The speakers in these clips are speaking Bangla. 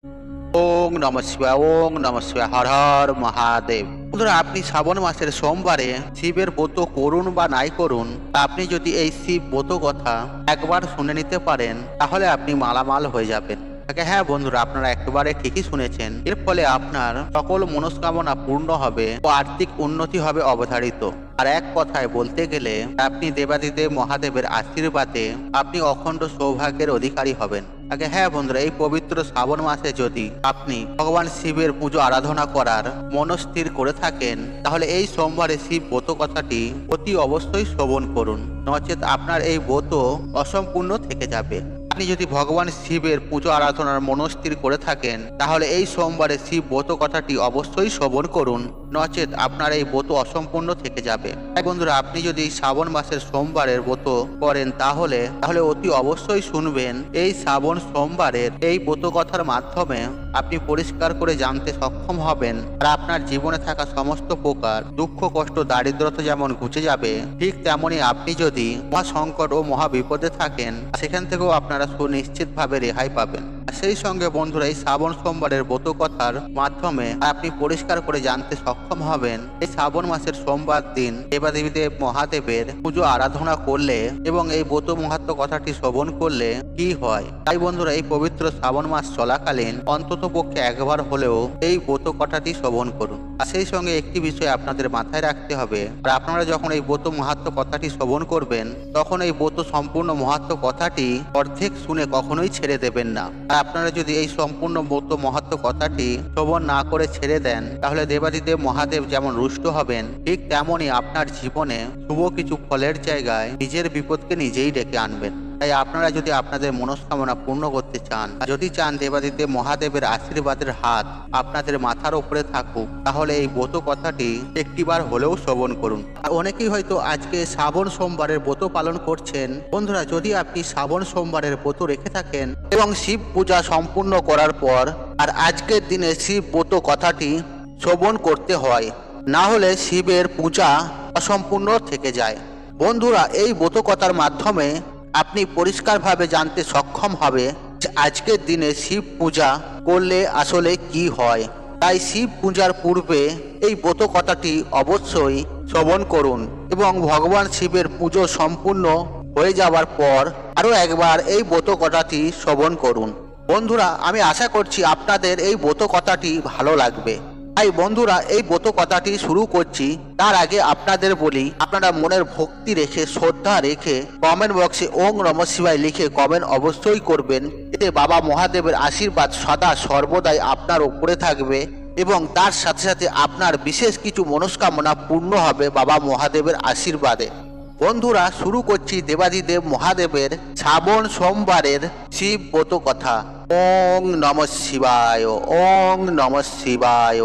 ওং নমঃ শিবায়, ওং নমঃ শিবায়, হর হর মহাদেব। বন্ধুরা, আপনি শ্রাবণ মাসের সোমবারে শিবের ব্রত করুন বা নাই করুন, আপনি যদি এই শিব ব্রত কথা একবার শুনে নিতে পারেন তাহলে আপনি মালামাল হয়ে যাবেন। হ্যাঁ বন্ধুরা, আপনারা একেবারে ঠিকই শুনেছেন। এর ফলে আপনার সকল মনস্কামনা পূর্ণ হবে ও আর্থিক উন্নতি হবে অবধারিত। আর এক কথায় বলতে গেলে আপনি দেবাদিদেব মহাদেবের আশীর্বাদে আপনি অখণ্ড সৌভাগ্যের অধিকারী হবেন। হ্যাঁ বন্ধুরা, এই পবিত্র শ্রাবণ মাসে যদি আপনি ভগবান শিবের পুজো আরাধনা করার মনস্থির করে থাকেন তাহলে এই সোমবারে শিব ব্রত কথাটি অতি অবশ্যই শ্রবণ করুন, নচেত আপনার এই ব্রত অসম্পূর্ণ থেকে যাবে। আপনি যদি ভগবান শিবের পুজো আরাধনার মনস্থির করে থাকেন তাহলে এই সোমবারে শিব ব্রত কথাটি অবশ্যই শ্রবণ করুন, নচেত আপনার এই ব্রত অসম্পূর্ণ থেকে যাবে। তাই বন্ধুরা, আপনি যদি শ্রাবণ মাসের সোমবারের ব্রত করেন তাহলে অতি অবশ্যই শুনবেন। এই শ্রাবণ সোমবারের এই ব্রত কথার মাধ্যমে আপনি পরিষ্কার করে জানতে সক্ষম হবেন আর আপনার জীবনে থাকা সমস্ত প্রকার দুঃখ কষ্ট দারিদ্রতা যেমন ঘুচে যাবে, ঠিক তেমনি আপনি যদি মহা সংকট ও মহা বিপদে থাকেন সেখান থেকেও আপনারা সুনিশ্চিতভাবে রেহাই পাবেন। সেই সঙ্গে বন্ধুরা, এই শ্রাবণ সোমবারের ব্রত কথার মাধ্যমে আপনি পরিষ্কার করে জানতে সক্ষম হবেন এই শ্রাবণ মাসের সোমবার দিন দেবাদেবীদেব মহাদেবের পুজো আরাধনা করলে এবং এই ব্রত মহাত্ম কথাটি শ্রবণ করলে কি হয়। তাই বন্ধুরা, এই পবিত্র শ্রাবণ মাস চলাকালীন অন্তত পক্ষে একবার হলেও এই ব্রত কথাটি শ্রবণ করুন। আর সেই সঙ্গে একটি বিষয় আপনাদের মাথায় রাখতে হবে, আর আপনারা যখন এই ব্রত মহাত্ম কথাটি শ্রবণ করবেন তখন এই ব্রত সম্পূর্ণ মহাত্ম কথাটি অর্ধেক শুনে কখনোই ছেড়ে দেবেন না। আর আপনারা যদি এই সম্পূর্ণ ব্রত মহাত্ম কথাটি শ্রবণ না করে ছেড়ে দেন তাহলে দেবাদিদেব মহাদেব যেমন রুষ্ট হবেন, ঠিক তেমনই আপনার জীবনে শুভ কিছু ফলের জায়গায় নিজের বিপদকে নিজেই ডেকে আনবেন। তাই আপনারা যদি আপনাদের মনস্কামনা পূর্ণ করতে চান, যদি চান দেবাদিদেব মহাদেবের আশীর্বাদের হাত আপনাদের মাথার উপরে থাকুক, তাহলে এই ব্রত কথাটি একটিবার হলেও শ্রবণ করুন। অনেকেই হয়তো আজকে শ্রাবণ সোমবারের ব্রত পালন করছেন। বন্ধুরা, যদি আপনি শ্রাবণ সোমবারের ব্রত রেখে থাকেন এবং শিব পূজা সম্পূর্ণ করার পর আর আজকের দিনে শিব ব্রত কথাটি শ্রবণ করতে হয়, না হলে শিবের পূজা অসম্পূর্ণ থেকে যায়। বন্ধুরা, এই ব্রত কথার মাধ্যমে আপনি পরিষ্কারভাবে জানতে সক্ষম হবে যে আজকের দিনে শিব পূজা করলে আসলে কি হয়। তাই শিব পূজার পূর্বে এই ব্রত কথাটি অবশ্যই শ্রবণ করুন এবং ভগবান শিবের পুজো সম্পূর্ণ হয়ে যাওয়ার পর আরও একবার এই ব্রত কথাটি শ্রবণ করুন। বন্ধুরা, আমি আশা করছি আপনাদের এই ব্রত কথাটি ভালো লাগবে। তাই বন্ধুরা, এই ব্রত কথাটি শুরু করছি। তার আগে আপনাদের বলি, আপনারা মনের ভক্তি রেখে শ্রদ্ধা রেখে কমেন্ট বক্সে ওং নমঃ শিবায় লিখে কমেন্ট অবশ্যই করবেন। এতে বাবা মহাদেবের আশীর্বাদ সদা সর্বদাই আপনার উপরে থাকবে এবং তার সাথে সাথে আপনার বিশেষ কিছু মনস্কামনা পূর্ণ হবে বাবা মহাদেবের আশীর্বাদে। বন্ধুরা, শুরু করছি দেবাদিদেব মহাদেবের শ্রাবণ সোমবারের শিব ব্রত কথা। ওং নমঃ শিবায়, ওং নমঃ শিবায়,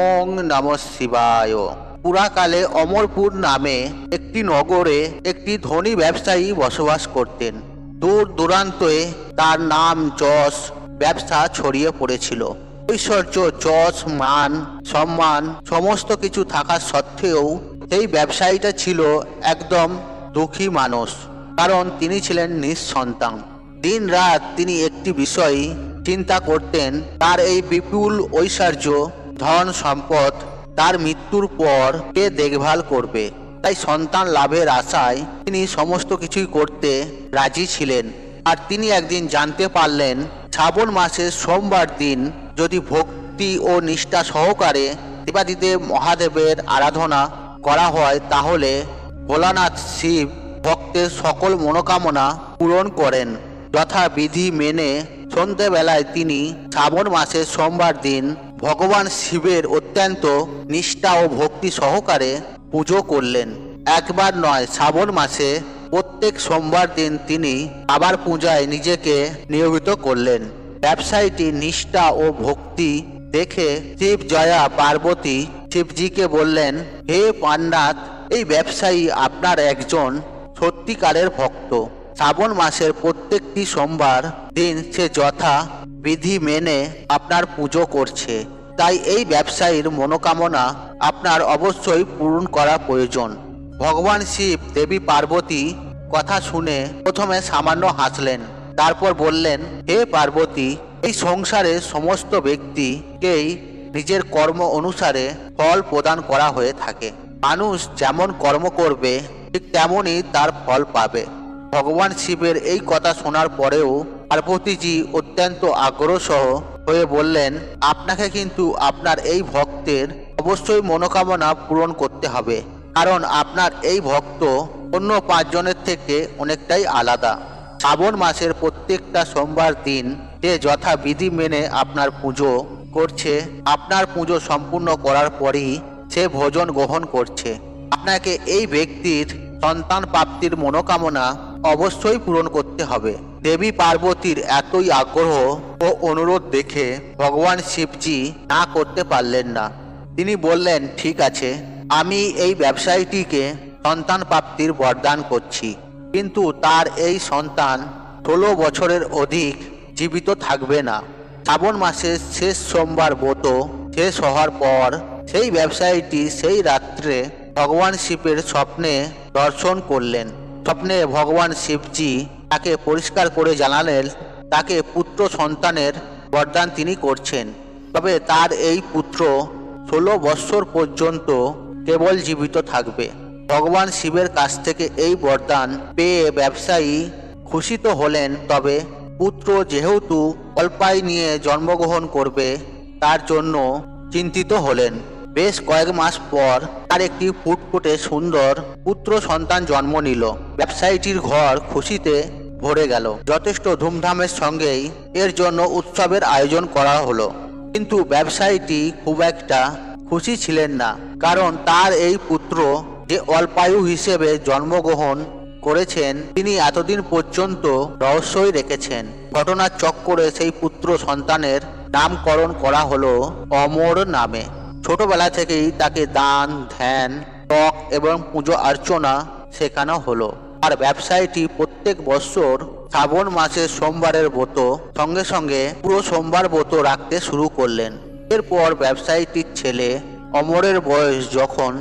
ওং নমঃ শিবায়। পুরাকালে অমরপুর নামে একটি নগরে একটি ধনী ব্যবসায়ী বসবাস করতেন। দূর দূরান্তে তার নাম যশ ব্যবসা ছড়িয়ে পড়েছিল। ঐশ্বর্য, যশ, মান, সম্মান সমস্ত কিছু থাকা সত্ত্বেও এই ব্যবসায়ীটা ছিল একদম দুঃখী মানুষ, কারণ তিনি ছিলেন নিঃসন্তান। দিন রাত তিনি একটি বিষয় চিন্তা করতেন, তার এই বিপুল ঐশ্বর্য, ধন সম্পদ তার মৃত্যুর পর কে দেখভাল করবে। তাই সন্তান লাভের আশায় তিনি সমস্ত কিছুই করতে রাজি ছিলেন। আর তিনি একদিন জানতে পারলেন শ্রাবণ মাসের সোমবার দিন যদি ভক্তি ও নিষ্ঠা সহকারে দেবাদিদেব মহাদেবের আরাধনা করা হয় তাহলে ভোলানাথ শিব ভক্তের সকল মনোকামনা পূরণ করেন। যথাবিধি মেনে সন্ধ্যেবেলায় তিনি শ্রাবণ মাসের সোমবার দিন ভগবান শিবের অত্যন্ত নিষ্ঠা ও ভক্তি সহকারে পুজো করলেন। একবার নয়, শ্রাবণ মাসে প্রত্যেক সোমবার দিন তিনি আবার পূজায় নিজেকে নিয়োজিত করলেন। ব্যবসায়ীটি নিষ্ঠা ও ভক্তি দেখে শিব জয়া পার্বতী শিবজিকে বললেন, হে পান্নাথ, এই ব্যবসায়ী আপনার একজন সত্যিকারের ভক্ত। শ্রাবণ মাসের প্রত্যেকটি সোমবার দিন সে যথা বিধি মেনে আপনার পুজো করছে। তাই এই ব্যবসায়ীর মনোকামনা আপনার অবশ্যই পূরণ করা প্রয়োজন। ভগবান শিব দেবী পার্বতী কথা শুনে প্রথমে সামান্য হাসলেন, তারপর বললেন, হে পার্বতী, এই সংসারে সমস্ত ব্যক্তিকেই নিজের কর্ম অনুসারে ফল প্রদান করা হয়ে থাকে। মানুষ যেমন কর্ম করবে ঠিক তেমনই তার ফল পাবে। ভগবান শিবের এই কথা শোনার পরেও পার্বতীজি অত্যন্ত আগ্রহসহ হয়ে বললেন, আপনাকে কিন্তু আপনার এই ভক্তের অবশ্যই মনোকামনা পূরণ করতে হবে, কারণ আপনার এই ভক্ত অন্য 5 জনের থেকে অনেকটাই আলাদা। শ্রাবণ মাসের প্রত্যেকটা সোমবার দিন যে যথাবিধি মেনে আপনার পুজো করছে, আপনার পুজো সম্পূর্ণ করার পরই সে ভোজন গ্রহণ করছে। আপনাকে এই ব্যক্তির সন্তান প্রাপ্তির মনোকামনা অবশ্যই পূরণ করতে হবে। দেবী পার্বতীর এতই আগ্রহ ও অনুরোধ দেখে ভগবান শিবজি না করতে পারলেন না। তিনি বললেন, ঠিক আছে, আমি এই ব্যবসায়ীটিকে সন্তান প্রাপ্তির বরদান করছি, কিন্তু তার এই সন্তান 16 বছরের অধিক জীবিত থাকবে না। শ্রাবণ মাসের শেষ সোমবার ব্রত শেষ হওয়ার পর সেই ব্যবসায়ীটি সেই রাত্রে ভগবান শিবের স্বপ্নে দর্শন করলেন। স্বপ্নে ভগবান শিবজি তাকে পরিষ্কার করে জানালেন তাকে পুত্র সন্তানের বরদান তিনি করছেন, তবে তার এই পুত্র 16 বৎসর পর্যন্ত কেবল জীবিত থাকবে। ভগবান শিবের কাছ থেকে এই বরদান পেয়ে ব্যবসায়ী খুশি তো হলেন, তবে পুত্র যেহেতু অল্পায় নিয়ে জন্মগ্রহণ করবে তার জন্য চিন্তিত হলেন। বেশ কয়েক মাস পর তার একটি ফুটফুটে সুন্দর পুত্র সন্তান জন্ম নিল। ব্যবসায়ীটির ঘর খুশিতে ভরে গেল। যথেষ্ট ধুমধামের সঙ্গেই এর জন্য উৎসবের আয়োজন করা হলো, কিন্তু ব্যবসায়ীটি খুব একটা খুশি ছিলেন না, কারণ তার এই পুত্র যে অল্পায়ু হিসেবে জন্মগ্রহণ করেছেন তিনি এতদিন পর্যন্ত রহস্যই রেখেছেন। ঘটনার চক্করে সেই পুত্র সন্তানের নামকরণ করা হলো অমর নামে। ছোটবেলা থেকেই তাকে দান, ধ্যান, তপ এবং পুজো অর্চনা শেখানো হলো। আর ব্যবসায়ীটি প্রত্যেক বছর শ্রাবণ মাসের সোমবারের ব্রত সঙ্গে সঙ্গে পুরো সোমবার ব্রত রাখতে শুরু করলেন। এরপর ব্যবসায়ীটির ছেলে অমরের বয়স যখন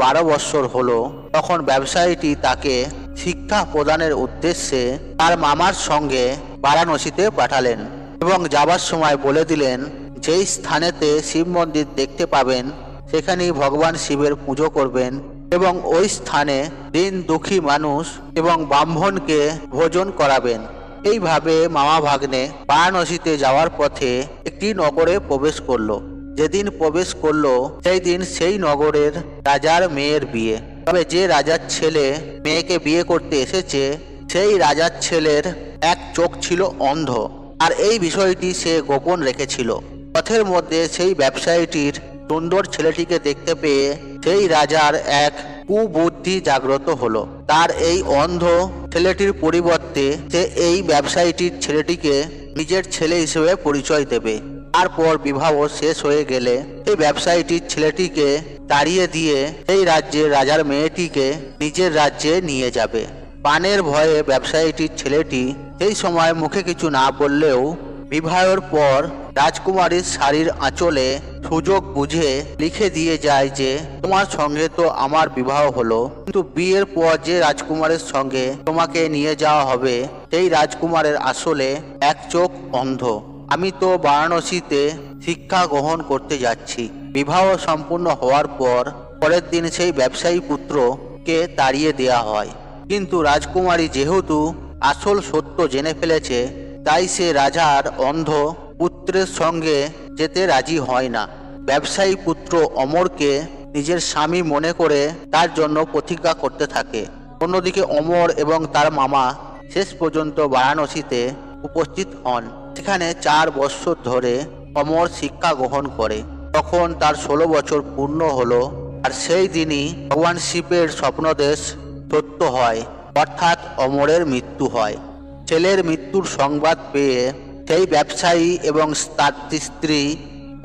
12 বৎসর হলো, তখন ব্যবসায়ীটি তাকে শিক্ষা প্রদানের উদ্দেশ্যে তার মামার সঙ্গে বারাণসীতে পাঠালেন এবং যাবার সময় বলে দিলেন, যেই স্থানেতে শিব মন্দির দেখতে পাবেন সেখানেই ভগবান শিবের পুজো করবেন এবং ওই স্থানে দিন দুঃখী মানুষ এবং ব্রাহ্মণকে ভোজন করাবেন। এইভাবে মামা ভাগ্নে বারাণসীতে যাওয়ার পথে একটি নগরে প্রবেশ করলো। যেদিন প্রবেশ করলো সেই দিন সেই নগরের রাজার মেয়ের বিয়ে। তবে যে রাজার ছেলে মেয়েকে বিয়ে করতে এসেছে সেই রাজার ছেলের এক চোখ ছিল অন্ধ, আর এই বিষয়টি সে গোপন রেখেছিল। পথের মধ্যে সেই ব্যবসায়ীটির সুন্দর ছেলেটিকে দেখতে পেয়ে সেই রাজার এক কুবুদ্ধি জাগ্রত হলো। তার এই অন্ধ ছেলেটির পরিবর্তে সে এই ব্যবসায়ীটির ছেলেটিকে নিজের ছেলে হিসেবে পরিচয় দেবে। তারপর বিবাহ শেষ হয়ে গেলে এই ব্যবসায়ীটির ছেলেটিকে তাড়িয়ে দিয়ে সেই রাজ্যের রাজার মেয়েটিকে নিজের রাজ্যে নিয়ে যাবে। পানের ভয়ে ব্যবসায়ীটির ছেলেটি সেই সময় মুখে কিছু না বললেও বিবাহের পর রাজকুমারীর শাড়ির আঁচলে সুযোগ বুঝে লিখে দিয়ে যায় যে তোমার সঙ্গে তো আমার বিবাহ হলো, কিন্তু বিয়ের পর যে রাজকুমারের সঙ্গে তোমাকে নিয়ে যাওয়া হবে সেই রাজকুমারের আসলে এক চোখ অন্ধ। আমি তো বারাণসীতে শিক্ষা গ্রহণ করতে যাচ্ছি। বিবাহ সম্পূর্ণ হওয়ার পর পরের দিন সেই ব্যবসায়ী পুত্রকে তাড়িয়ে দেওয়া হয়, কিন্তু রাজকুমারী যেহেতু আসল সত্য জেনে ফেলেছে তাই সে রাজার অন্ধ পুত্রের সঙ্গে যেতে রাজি হয় না। ব্যবসায়ী পুত্র অমরকে নিজের স্বামী মনে করে তার জন্য প্রতিজ্ঞা করতে থাকে। অন্যদিকে অমর এবং তার মামা শেষ পর্যন্ত বারাণসীতে উপস্থিত হন। সেখানে 4 বৎসর ধরে অমর শিক্ষা গ্রহণ করে। তখন তার 16 বছর পূর্ণ হলো, আর সেই দিনই ভগবান শিবের স্বপ্নদেশ সত্য হয়, অর্থাৎ অমরের মৃত্যু হয়। ছেলের মৃত্যুর সংবাদ পেয়ে সেই ব্যবসায়ী এবং তার স্ত্রী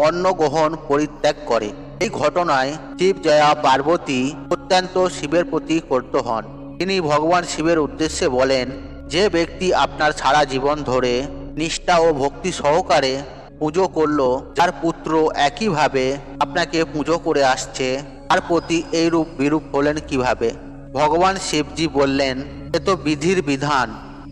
অন্ন গ্রহণ পরিত্যাগ করে। এই ঘটনায় শিব জয়া পার্বতী অত্যন্ত শিবের প্রতি ক্রুদ্ধ হন। তিনি ভগবান শিবের উদ্দেশ্যে বলেন, যে ব্যক্তি আপনার সারা জীবন ধরে নিষ্ঠা ও ভক্তি সহকারে পুজো করলো, যার পুত্র একইভাবে আপনাকে পুজো করে আসছে, তার প্রতি এইরূপ বিরূপ হলেন কিভাবে? ভগবান শিবজি বললেন, এ তো বিধির বিধান,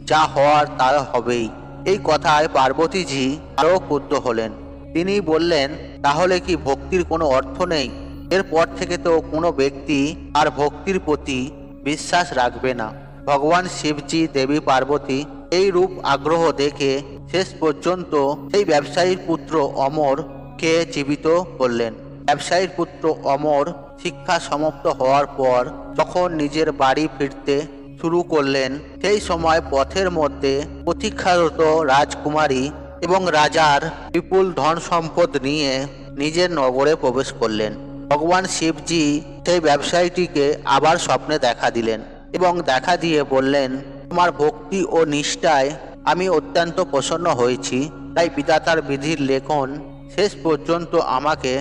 যা হওয়ার তা হবেই। এই কথায় পার্বতীজি আরও ক্রুদ্ধ হলেন। তিনি বললেন, তাহলে কি ভক্তির কোনো অর্থ নেই? এরপর থেকে তো কোনো ব্যক্তি আর ভক্তির প্রতি বিশ্বাস রাখবে না। ভগবান শিবজি দেবী পার্বতী এই রূপ আগ্রহ দেখে শেষ পর্যন্ত সেই ব্যবসায়ীর পুত্র অমরকে জীবিত করলেন। ব্যবসায়ীর পুত্র অমর শিক্ষা সমাপ্ত হওয়ার পর যখন নিজের বাড়ি ফিরতে শুরু করলেন, সেই সময় পথের মধ্যে প্রতীক্ষারত রাজকুমারী এবং রাজার বিপুল ধন সম্পদ নিয়ে নিজের নগরে প্রবেশ করলেন। ভগবান শিবজি সেই ব্যবসায়ীটিকে আবার স্বপ্নে দেখা দিলেন এবং দেখা দিয়ে বললেন, তোমার ভক্তি ও নিষ্ঠায় আমি অত্যন্ত প্রসন্ন হয়েছি, তাই বিধাতার বিধির লেখন শেষ পর্যন্ত আমাকে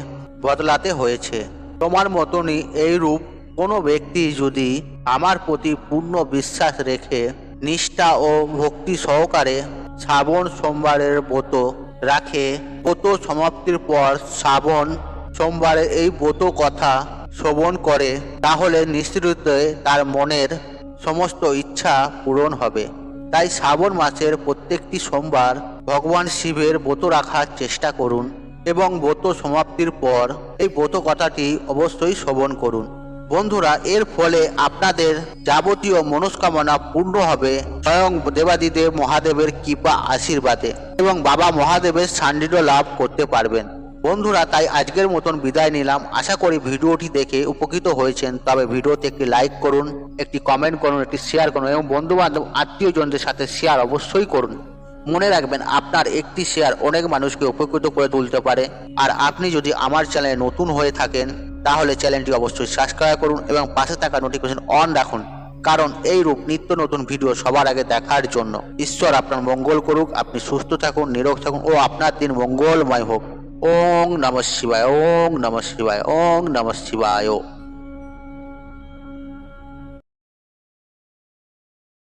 বদলাতে হয়েছে। তোমার মতনই এই রূপ কোনো ব্যক্তি যদি আমার প্রতি পূর্ণ বিশ্বাস রেখে নিষ্ঠা ও ভক্তি সহকারে শ্রাবণ সোমবারের ব্রত রাখে, ব্রত সমাপ্তির পর শ্রাবণ সোমবারে এই ব্রত কথা শ্রবণ করে, তাহলে নিশ্চিত তার মনের সমস্ত ইচ্ছা পূরণ হবে। তাই শ্রাবণ মাসের প্রত্যেকটি সোমবার ভগবান শিবের ব্রত রাখার চেষ্টা করুন এবং ব্রত সমাপ্তির পর এই ব্রত কথাটি অবশ্যই শ্রবণ করুন। বন্ধুরা, এর ফলে আপনাদের যাবতীয় মনস্কামনা পূর্ণ হবে স্বয়ং দেবাদিদেব মহাদেবের কৃপা আশীর্বাদে এবং বাবা মহাদেবের সান্নিধ্য লাভ করতে পারবেন। বন্ধুরা, তাই আজকের মতন বিদায় নিলাম। আশা করি ভিডিওটি দেখে উপকৃত হয়েছেন। তবে ভিডিওতে একটি লাইক করুন, একটি কমেন্ট করুন, একটি শেয়ার করুন এবং বন্ধু বান্ধব আত্মীয়জনদের সাথে শেয়ার অবশ্যই করুন। মনে রাখবেন, আপনার একটি শেয়ার অনেক মানুষকে উপকৃত করে তুলতে পারে। আর আপনি যদি আমার চ্যানেলে নতুন হয়ে থাকেন তাহলে চ্যানেলটি অবশ্যই সাবস্ক্রাইব করুন এবং পাশে থাকা নোটিফিকেশন অন রাখুন, কারণ এই রূপ নিত্য নতুন ভিডিও সবার আগে দেখার জন্য। ঈশ্বর আপনার মঙ্গল করুক, আপনি সুস্থ থাকুন, নিরোগ থাকুন ও আপনার দিন মঙ্গলময় হোক। ওং নমঃ শিবায়, ওং নমঃ শিবায়, ওং নমঃ শিবায়।